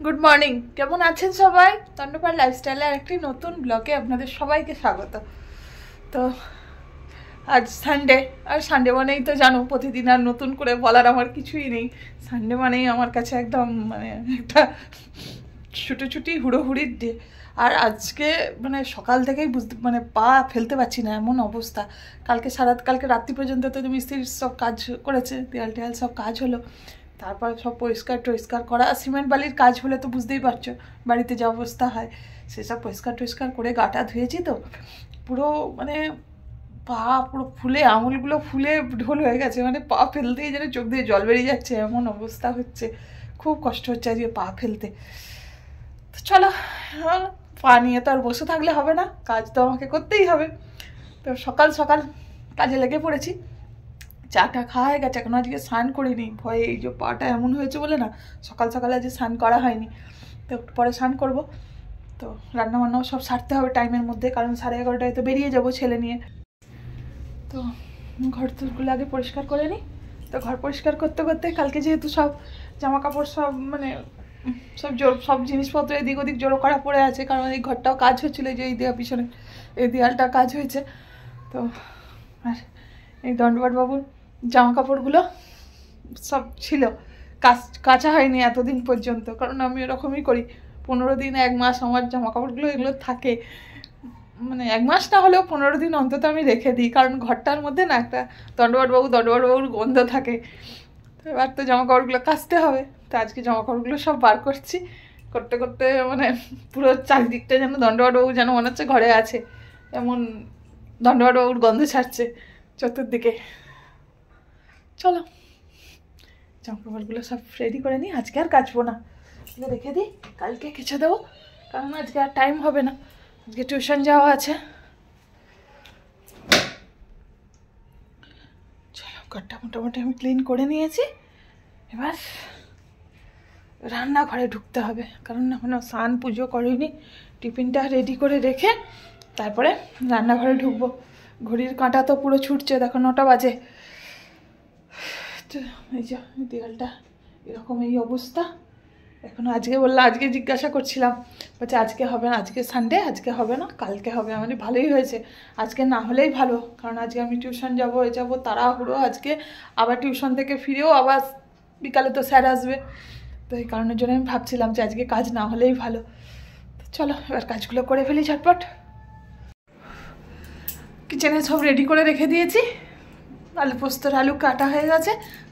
Good morning, কেমন আছেন সবাই? তন্ডপার লাইফস্টাইলের একটি নতুন ব্লগে আপনাদের সবাইকে স্বাগত। তো আজ সানডে, আর সানডে মানেই তো জানো প্রতিদিন আর নতুন করে বলার আমার কিছুই নেই। সানডে মানেই আমার কাছে একদম মানে একটা ছুটোছুটি হুড়োহুড়ির ডে। আর আজকে মানে সকাল থেকেই মানে পা ফেলতে পারছি না, এমন অবস্থা। কালকে রাত্রি পর্যন্ত তো মিস্ত্রির সব কাজ করেছে, দেয়াল টেয়াল সব কাজ হলো, তারপর সব পরিষ্কার করা, সিমেন্ট বালির কাজ হলে তো বুঝতেই পারছো বাড়িতে যা অবস্থা হয়। সেসব পরিষ্কার করে গাটা ধুয়েছি, তো পুরো মানে পা পুরো ফুলে, আঙুলগুলো ফুলে ঢোল হয়ে গেছে, মানে পা ফেলতেই যেন চোখ দিয়ে জল বেরিয়ে যাচ্ছে, এমন অবস্থা হচ্ছে। খুব কষ্ট হচ্ছে আজকে পা ফেলতে। তো চলো, পা নিয়ে তো আর বসে থাকলে হবে না, কাজ তো আমাকে করতেই হবে। তো সকাল সকাল কাজে লেগে পড়েছি। চাটা খাওয়া হয়ে গেছে, এখন আজকে স্নান করিনি, ভয়ে এই যে পাটা এমন হয়েছে বলে না সকাল সকালে আজকে স্নান করা হয়নি। তো একটু পরে স্নান করবো। তো রান্নাবান্নাও সব সারতে হবে টাইমের মধ্যে, কারণ 11:30টায় তো বেরিয়ে যাব ছেলে নিয়ে। তো ঘর তোরগুলো আগে পরিষ্কার করে নিই। তো ঘর পরিষ্কার করতে করতে কালকে যেহেতু সব জামা কাপড় সব মানে সব জিনিসপত্র এদিক ওদিক জড়ো করা পড়ে আছে, কারণ এই ঘরটাও কাজ হচ্ছিলো, যে এই দেওয়া পিছনে এই দেয়ালটা কাজ হয়েছে। তো আর এই দণ্ডবাট বাবুর জামা কাপড়গুলো সব ছিল, কাচা হয়নি এতদিন পর্যন্ত, কারণ আমি এরকমই করি। 15 দিন 1 মাস আমার জামা কাপড়গুলো এগুলো থাকে, মানে 1 মাস না হলেও 15 দিন অন্তত আমি রেখে দিই, কারণ ঘরটার মধ্যে না একটা দণ্ডবাটবাবুর গন্ধ থাকে। তো এবার তো জামা কাপড়গুলো কাচতে হবে। তো আজকে জামা কাপড়গুলো সব বার করছি, করতে করতে মানে পুরো চারিদিকটা যেন দণ্ডবাটবাবু যেন মনে হচ্ছে ঘরে আছে, এমন দণ্ডবাটবাবুর গন্ধ ছাড়ছে চতুর্দিকে। চলো জামা কাপড়গুলো সব রেডি করে নিই, আজকে আর কাচবো না, রেখে দিই, কালকে কেচে দেবো, কারণ আজকে আর টাইম হবে না, আজকে টিউশন যাওয়া আছে। চলো, ঘরটা মোটামুটি আমি ক্লিন করে নিয়েছি, এবার রান্নাঘরে ঢুকতে হবে, কারণ এখনও স্নান পুজো করিনি। টিফিনটা রেডি করে রেখে তারপরে রান্নাঘরে ঢুকবো। ঘড়ির কাঁটা তো পুরো ছুটছে, দেখো 9টা বাজে। তো এই যে দেয়ালটা এরকম এই অবস্থা। এখনও আজকে জিজ্ঞাসা করছিলাম, বলছে আজকে হবে না, আজকে সানডে, আজকে হবে না, কালকে হবে। মানে ভালোই হয়েছে, আজকে না হলেই ভালো, কারণ আজকে আমি টিউশন যাবো তাড়াহুড়ো আজকে। আবার টিউশন থেকে ফিরেও আবার বিকালে তো স্যার আসবে, তো এই কারণের জন্য আমি ভাবছিলাম যে আজকে কাজ না হলেই ভালো। তো চলো এবার কাজগুলো করে ফেলি ঝটপট। কিচেনে সব রেডি করে রেখে দিয়েছি, আলু পোস্তর আলু কাটা হয়ে গেছে,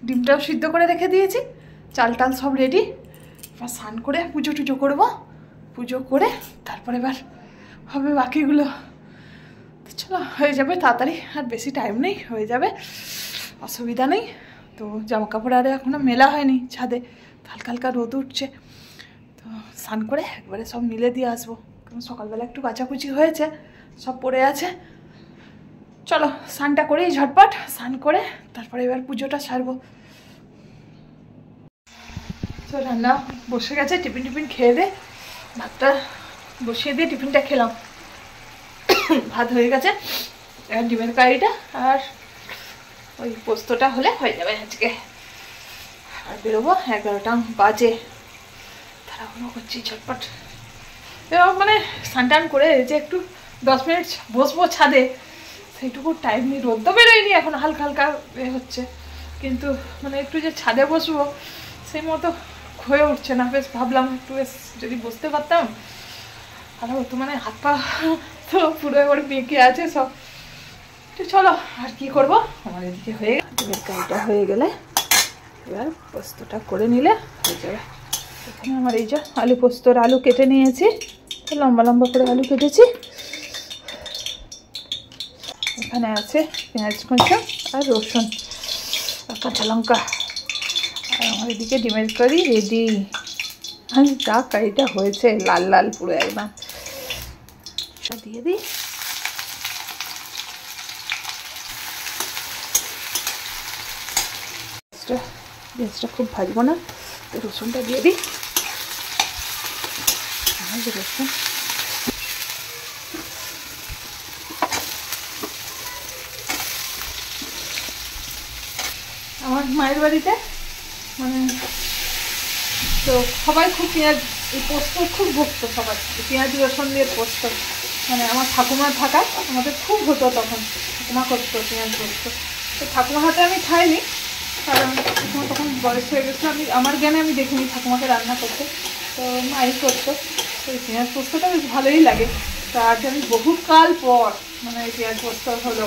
ডিমটাও সিদ্ধ করে রেখে দিয়েছি, চাল টাল সব রেডি। এবার স্নান করে পুজো টুজো করবো, পুজো করে তারপরে এবার হবে বাকিগুলো। তো চলো, হয়ে যাবে তাড়াতাড়ি, আর বেশি টাইম নেই, হয়ে যাবে, অসুবিধা নেই। তো জামা কাপড় আরে এখনও মেলা হয়নি ছাদে, হালকা হালকা রোদ উঠছে। তো স্নান করে একবারে সব মিলে দিয়ে আসবো, কারণ সকালবেলা একটু কাচাকুচি হয়েছে, সব পড়ে আছে। চলো স্নানটা করেই ঝটপট স্নান করে তারপরে এবার পুজোটা সারবো। তো রান্না বসে গেছে, টিফিন খেয়ে দে, ভাতটা বসিয়ে দিয়ে টিফিনটা খেলাম, ভাত হয়ে গেছে। আর ডিমের কারিটা আর ওই পোস্তটা হলে হয়ে যাবে আজকে। আর বেরোবো, 11টা বাজে, তাড়াহুড়ো করছি ঝটপট। এবার মানে স্নান টান করে যে একটু 10 মিনিট বসবো ছাদে, সেইটুকু টাইম নেই। রোদ তো বেরোয়নি এখন, হালকা হালকা হচ্ছে, কিন্তু মানে একটু যে ছাদে বসবো সেই মতো হয়ে উঠছে না। বেশ ভাবলাম একটু বেশ যদি বসতে পারতাম ভালো হতো, মানে হাত পা তো পুরো এবার বেঁকে আছে সব। তো চলো আর কি করবো, আমার এদিকে হয়ে গেলে গাড়িটা হয়ে গেলে এবার পোস্তটা করে নিলে হয়ে যাবে। এখানে আমার এই যে আলু পোস্তর আলু কেটে নিয়েছি, লম্বা লম্বা করে আলু কেটেছি। এখানে আছে পেঁয়াজ কুঁচো আর রসুন আর কাঁচা লঙ্কা, আর আমার এদিকে ডিমের কারি রেডি। আর যা কারিটা হয়েছে লাল লাল পুরো একদম, দিয়ে দিই। পেঁয়াজটা খুব ভাজবো না, তো রসুনটা দিয়ে দিই। রসুন আমার মায়ের বাড়িতে মানে তো সবাই খুব পেঁয়াজ, এই পোস্ত খুব ভক্ত সবাই, পেঁয়াজ রসুন দিয়ে পোস্ত। মানে আমার ঠাকুমা থাকায় আমাদের খুব হতো, তখন ঠাকুমা করতো পেঁয়াজ পোস্ত। তো ঠাকুমার হাতে আমি খাইনি, কারণ ঠাকুমা তখন বয়স হয়ে গেছিলো, আমার জ্ঞানে আমি দেখিনি ঠাকুমাকে রান্না করতে, তো মাই করতো। তো এই পেঁয়াজ পোস্তটা বেশ ভালোই লাগে। তো আজ আমি বহুকাল পর মানে এই পেঁয়াজ পোস্ত হলো,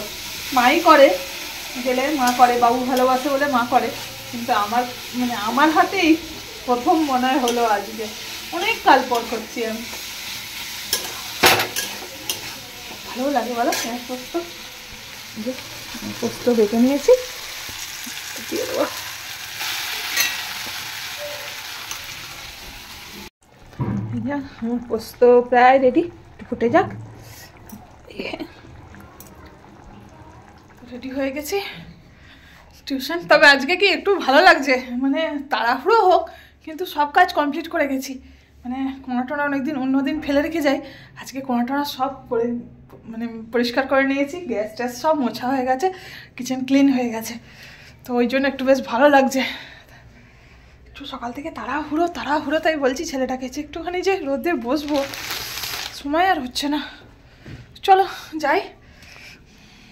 মাই করে, গেলে মা করে, বাবু ভালোবাসে বলে মা করে, কিন্তু আমার হাতেই প্রথম মনে হলো আজকে, অনেক কাল পর করছি আমি। ভালো লাগে বলো পেঁয়াজ পোস্ত। যে পোস্ত বেটে নিয়েছি, দিয়ে দেবো। আমার পোস্ত প্রায় রেডি, ফুটে যাক। রেডি হয়ে গেছি টিউশন। তবে আজকে কি একটু ভালো লাগছে, মানে তাড়াহুড়ো হোক কিন্তু সব কাজ কমপ্লিট করে গেছি। মানে কোনাটোনা অনেকদিন অন্যদিন ফেলে রেখে যাই, আজকে কোনাটোনা সব করে মানে পরিষ্কার করে নিয়েছি, গ্যাস ট্যাস সব মোছা হয়ে গেছে, কিচেন ক্লিন হয়ে গেছে। তো ওই জন্য একটু বেশ ভালো লাগছে। একটু সকাল থেকে তাড়াহুড়ো, তাই বলছি ছেলেটাকে যে একটুখানি যে রোদে বসবো, সময় আর হচ্ছে না। চলো যাই।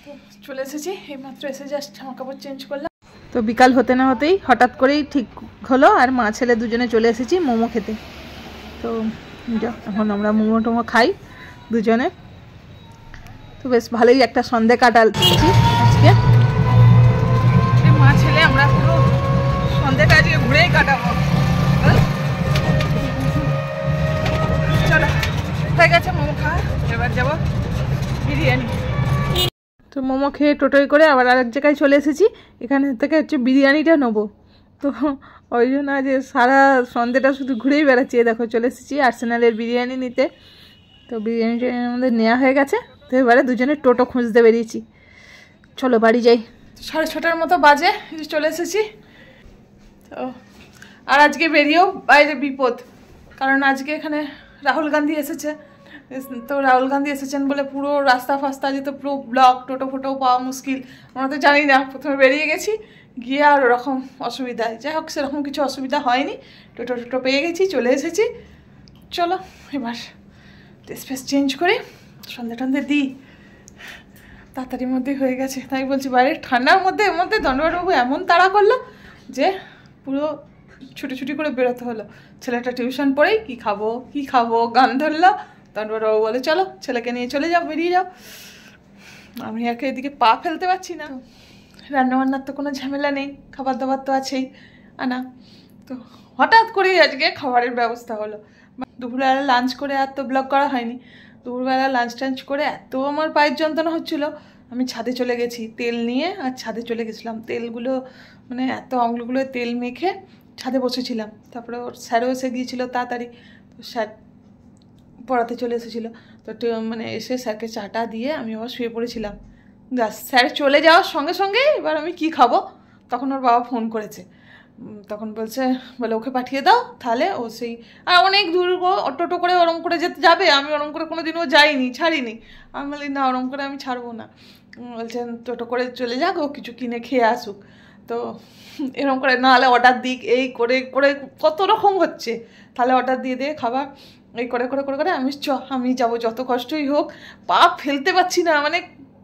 তো চলে এসেছি, এইমাত্র এসে জাস্ট জামা কাপড় চেঞ্জ করলাম। তো বিকাল হতে না হতেই হঠাৎ করেই ঠিক হলো, আর মা ছেলে দুজনে চলে এসেছি মোমো খেতে। তো এখন আমরা মোমো টোমো খাই দুজনে। তো বেশ ভালোই একটা সন্ধে কাটাচ্ছি আজকে, মা ছেলে আমরা পুরো সন্ধেটা আজকে ঘুরেই কাটাবো। চলো হয়ে গেছে মোমো খাওয়া, এবার যাবো বিরিয়ানি। তো মোমো খেয়ে টোটোয় করে আবার আরেক জায়গায় চলে এসেছি, এখানে থেকে হচ্ছে বিরিয়ানিটা নেবো। তো ওই জন্য আজ সারা সন্ধ্যেটা শুধু ঘুরেই বেড়াচ্ছি। দেখো চলে এসেছি আর্সেনালের বিরিয়ানি নিতে। তো বিরিয়ানিটা আমাদের নেওয়া হয়ে গেছে, তো এবারে দুজনে টোটো খুঁজতে বেরিয়েছি। চলো বাড়ি যাই। 6:30 মতো বাজে, চলে এসেছি। তো আর আজকে বেরিয়েও বাইরে বিপদ, কারণ আজকে এখানে রাহুল গান্ধী এসেছে। তো রাহুল গান্ধী এসেছেন বলে পুরো রাস্তা ফাস্তা যেত পুরো ব্লক, টোটো ফোটো পাওয়া মুশকিল। আমরা তো জানি না, প্রথমে বেরিয়ে গেছি, গিয়ে আর ওরকম অসুবিধা, যাই হোক সেরকম কিছু অসুবিধা হয়নি, টোটো পেয়ে গেছি, চলে এসেছি। চলো এবার ড্রেস ফ্রেস চেঞ্জ করে সন্ধে টন্ধে দিই, তাড়াতাড়ির মধ্যেই হয়ে গেছে। তাই বলছি বাইরে ঠান্ডার মধ্যে এর মধ্যে দণ্ডবাবু এমন তাড়া করলো যে পুরো ছুটি করে বেরোতে হলো। ছেলেটা টিউশন পড়েই কী খাবো গান ধরলো। দণ্ডবাবু বলে চলো ছেলেকে নিয়ে চলে যাও, বেরিয়ে যাও। আমি একে এদিকে পা ফেলতে পারছি না। রান্নাবান্নার তো কোনো ঝামেলা নেই, খাবার দাবার তো আছেই আনা। তো হঠাৎ করেই আজকে খাবারের ব্যবস্থা হলো। দুপুরবেলা লাঞ্চ করে আর তো ব্লগ করা হয়নি, দুপুরবেলা লাঞ্চ টাঞ্চ করে এত আমার পায়ের যন্ত্রণা হচ্ছিলো, আমি ছাদে চলে গেছি তেল নিয়ে, আর ছাদে চলে গেছিলাম তেলগুলো মানে এত আঙুলগুলো তেল মেখে ছাদে বসেছিলাম। তারপরে ওর স্যারও এসে গিয়েছিলো তাড়াতাড়ি, তো স্যার পড়াতে চলে এসেছিলো। তো মানে এসে স্যারকে চাটা দিয়ে আমি আবার শুয়ে পড়েছিলাম। স্যার চলে যাওয়ার সঙ্গে সঙ্গে এবার আমি কি খাবো, তখন ওর বাবা ফোন করেছে। তখন বলে ওকে পাঠিয়ে দাও, তাহলে ও সেই আর অনেক দূর টোটো করে ওরম করে যেতে যাবে, আমি ওরম করে কোনো দিনও যাইনি, ছাড়িনি। আমি বলি না ওরম করে আমি ছাড়বো না। বলছেন টোটো করে চলে যাক, ও কিছু কিনে খেয়ে আসুক। তো এরকম করে নাহলে অর্ডার দিক, এই করে কত রকম হচ্ছে, তাহলে অর্ডার দিয়ে খাবার, এই করে আমি যাবো, যত কষ্টই হোক। পা ফেলতে পারছি না, মানে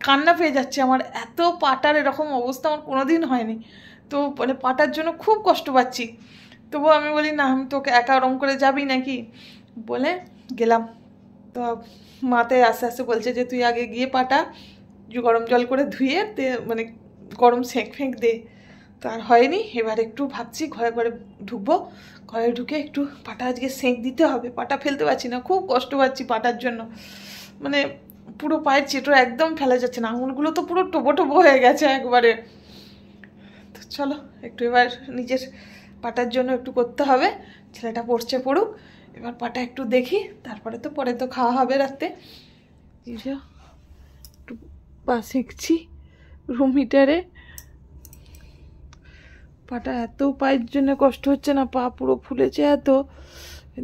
কান্না পেয়ে যাচ্ছে আমার, এত পাটার এরকম অবস্থা আমার কোনো দিন হয়নি। তো মানে পাটার জন্য খুব কষ্ট পাচ্ছি। তবুও আমি বলি না, আমি তোকে একা ওরম করে যাবি নাকি, বলে গেলাম। তো মাতে আস্তে আস্তে বলছে যে তুই আগে গিয়ে পাটা গরম জল করে ধুয়ে মানে গরম সেঁক দে। তো আর হয়নি, এবার একটু ভাবছি ঘরে ঢুকবো, ঘরে ঢুকে একটু পাটা আজকে সেঁক দিতে হবে। পাটা ফেলতে পারছি না, খুব কষ্ট পাচ্ছি পাটার জন্য, মানে পুরো পায়ের চেটো একদম ফেলা যাচ্ছে না, আঙুলগুলো তো পুরো টোপো হয়ে গেছে একবারে। তো চলো একটু এবার নিজের পাটার জন্য একটু করতে হবে, ছেলেটা পড়ুক, এবার পাটা একটু দেখি, তারপরে তো পরে তো খাওয়া হবে রাতে। একটু পা সেঁকছি রুম হিটারে। পাটা এত পায়ের জন্য কষ্ট হচ্ছে না, পা পুরো ফুলেছে এত,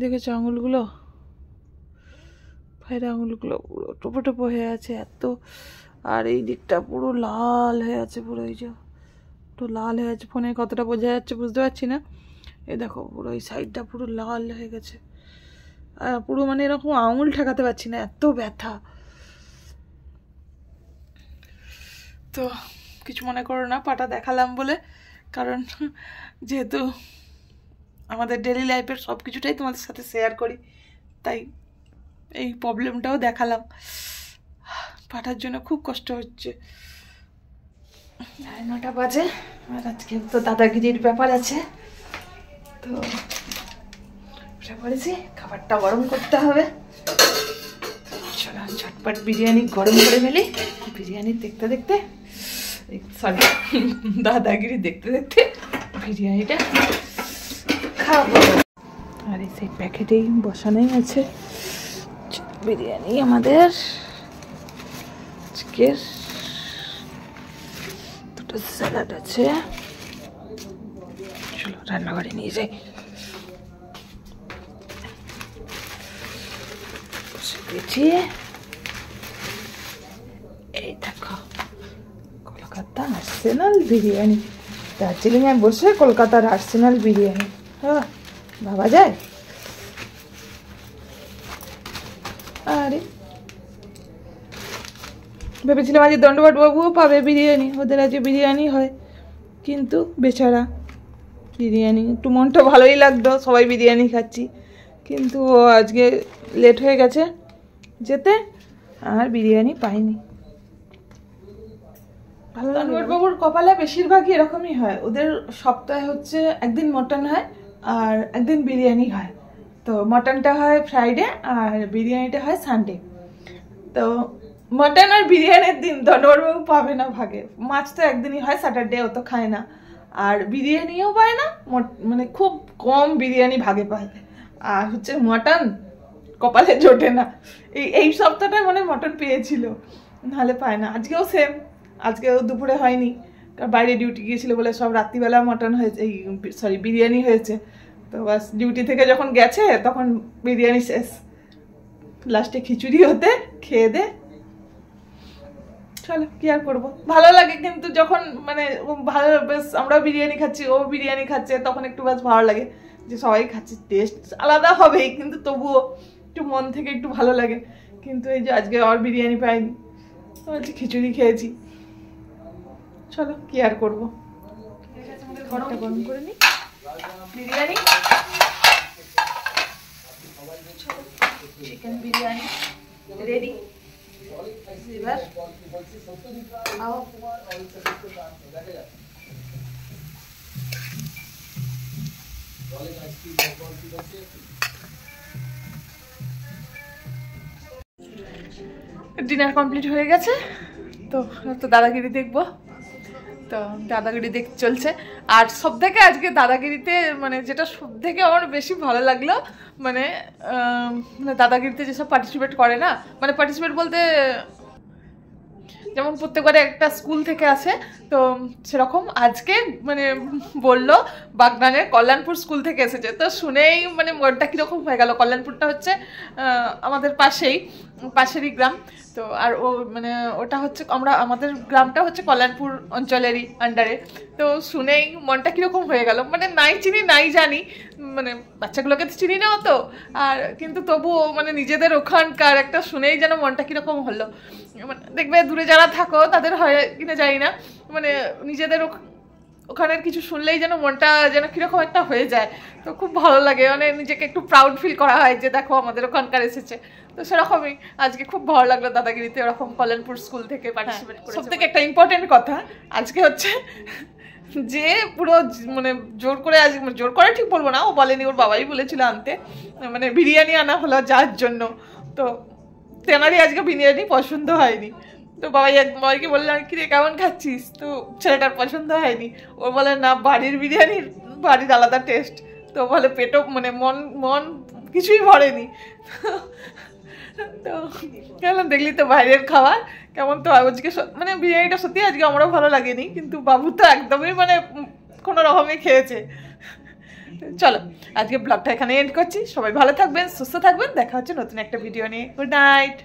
দেখেছো আঙুলগুলো, পায়ের আঙুলগুলো পুরো টোপো হয়ে আছে এত, আর এই দিকটা পুরো লাল হয়ে আছে, পুরো এই যে একটু লাল হয়ে আছে। ফোনে কতটা বোঝা যাচ্ছে বুঝতে পারছি না, এই দেখো পুরো এই সাইডটা পুরো লাল হয়ে গেছে, আর পুরো মানে এরকম আঙুল ঠেকাতে পারছি না, এত ব্যথা। তো কিছু মনে করো না পাটা দেখালাম বলে, কারণ যেহেতু আমাদের ডেলি লাইফের সব কিছুটাই তোমাদের সাথে শেয়ার করি, তাই এই প্রবলেমটাও দেখালাম। পাটার জন্য খুব কষ্ট হচ্ছে। 9:30 বাজে, আর আজকে তো দাদাগিরির ব্যাপার আছে, তো উঠে পড়েছি, খাবারটা গরম করতে হবে। চলো ঝটপট বিরিয়ানি গরম করে ফেলি। বিরিয়ানি দেখতে দেখতে, সরি দাদাগিরি দেখতে দেখতে বিরিয়ানিটা খাবো। আর এই সেই প্যাকেটেই বসানোই আছে বিরিয়ানি আমাদের আজকের। দুটো স্যালাড আছে, চলো রান্নাঘরে নিয়ে যাই। এই দেখো কলকাতা আর্সেনাল বিরিয়ানি, দার্জিলিংয়ে বসে কলকাতার আর্সেনাল বিরিয়ানি, হ্যাঁ ভাবা যায়। আরে ভেবেছিলাম আজ দণ্ডপাট বাবুও পাবে বিরিয়ানি, ওদের আজকে বিরিয়ানি হয়, কিন্তু বেচারা বিরিয়ানি, একটু মনটা ভালোই লাগতো সবাই বিরিয়ানি খাচ্ছি, কিন্তু ও আজকে লেট হয়ে গেছে যেতে, আর বিরিয়ানি পাইনি। ভালো লাগে। বাবুর কপালে বেশিরভাগই এরকমই হয়, ওদের সপ্তাহে হচ্ছে একদিন মটন হয় আর একদিন বিরিয়ানি হয়। তো মটনটা হয় ফ্রাইডে আর বিরিয়ানিটা হয় সানডে। তো মটন আর বিরিয়ানির দিন দণ্ডবাবু পাবে না ভাগে। মাছ তো একদিনই হয়, স্যাটারডে, ও তো খায় না, আর বিরিয়ানিও পায় না, মানে খুব কম বিরিয়ানি ভাগে পায়। আর হচ্ছে মটন কপালে জোটে না, এই সপ্তাহটায় মানে মটন পেয়েছিল, নাহলে পায় না। আজকেও সেম, আজকেও দুপুরে হয়নি, কারণ বাইরে ডিউটি গিয়েছিল বলে সব রাত্রিবেলা মটন হয়েছে, এই সরি বিরিয়ানি হয়েছে। তো বাস ডিউটি থেকে যখন গেছে তখন বিরিয়ানি শেষ, লাস্টে খিচুড়ি হতে খেয়ে দে। চলো কি আর করবো, ভালো লাগে কিন্তু যখন মানে ভালো, বেশ আমরাও বিরিয়ানি খাচ্ছি, ও বিরিয়ানি খাচ্ছে, তখন একটু বেশ ভালো লাগে যে সবাই খাচ্ছে। টেস্ট আলাদা হবেই, কিন্তু তবুও একটু মন থেকে একটু ভালো লাগে। কিন্তু এই যে আজকে আর বিরিয়ানি পাইনি, বলছি খিচুড়ি খেয়েছি। চলো কি আর করবো, গরম করে নি বিরিয়ানি, চিকেন বিরিয়ানি রেডি। এবার আও ডিনার কমপ্লিট হয়ে গেছে, তো দাদাগিরি দেখবো। তো দাদাগিরি দেখ চলছে। আর সব থেকে আজকে দাদাগিরিতে মানে যেটা সব থেকে আমার বেশি ভালো লাগলো, মানে দাদাগিরিতে যেসব পার্টিসিপেট করে না, মানে পার্টিসিপেট বলতে যেমন প্রত্যেকবারে একটা স্কুল থেকে আসে, তো সেরকম আজকে মানে বললো বাগনানের কল্যাণপুর স্কুল থেকে এসেছে। তো শুনেই মানে মনটা কীরকম হয়ে গেল। কল্যাণপুরটা হচ্ছে আমাদের পাশেরই গ্রাম। তো আর ও মানে ওটা হচ্ছে আমাদের গ্রামটা হচ্ছে কল্যাণপুর অঞ্চলেরই আন্ডারে। তো শুনেই মনটা কীরকম হয়ে গেল, মানে নাই চিনি নাই জানি, মানে বাচ্চাগুলোকে তো চিনি না অত, আর কিন্তু তবুও মানে নিজেদের ওখানকার একটা শুনেই যেন মনটা কীরকম হলো। মানে দেখবে দূরে যারা থাকো তাদের হয় কিনা জানি না, মানে নিজেদের ওখানের কিছু শুনলেই যেন মনটা যেন কীরকম একটা হয়ে যায়। তো খুব ভালো লাগে, মানে নিজেকে একটু প্রাউড ফিল করা হয় যে দেখো আমাদের ওখানকার এসেছে। তো সেরকমই আজকে খুব ভালো লাগলো দাদাগিরিতে ওরকম কল্যাণপুর স্কুল থেকে পার্টিসিপেট করে। সব থেকে একটা ইম্পর্টেন্ট কথা আজকে হচ্ছে যে পুরো মানে জোর করে ঠিক বলবো না, ও বলেনি, ওর বাবাই বলেছিল আনতে, মানে বিরিয়ানি আনা হলো যার জন্য। তো তেনারই আজকে বিরিয়ানি পছন্দ হয়নি। তো বাবাইকে বললাম কি রে কেমন খাচ্ছিস, তো ছেলেটার পছন্দ হয়নি। ও বলে না বাড়ির বিরিয়ানির বাড়ির আলাদা টেস্ট। তো বলে পেটও মানে মন কিছুই ভরেনি। তো কেন দেখলি তো বাইরের খাবার কেমন। তো আজকে মানে বিরিয়ানিটা সত্যি আজকে আমারও ভালো লাগেনি, কিন্তু বাবু তো একদমই মানে কোনো রকমই খেয়েছে। চলো আজকে ব্লগটা এখানে এন্ড করছি। সবাই ভালো থাকবেন, সুস্থ থাকবেন, দেখা হচ্ছে নতুন একটা ভিডিও নিয়ে। Good night.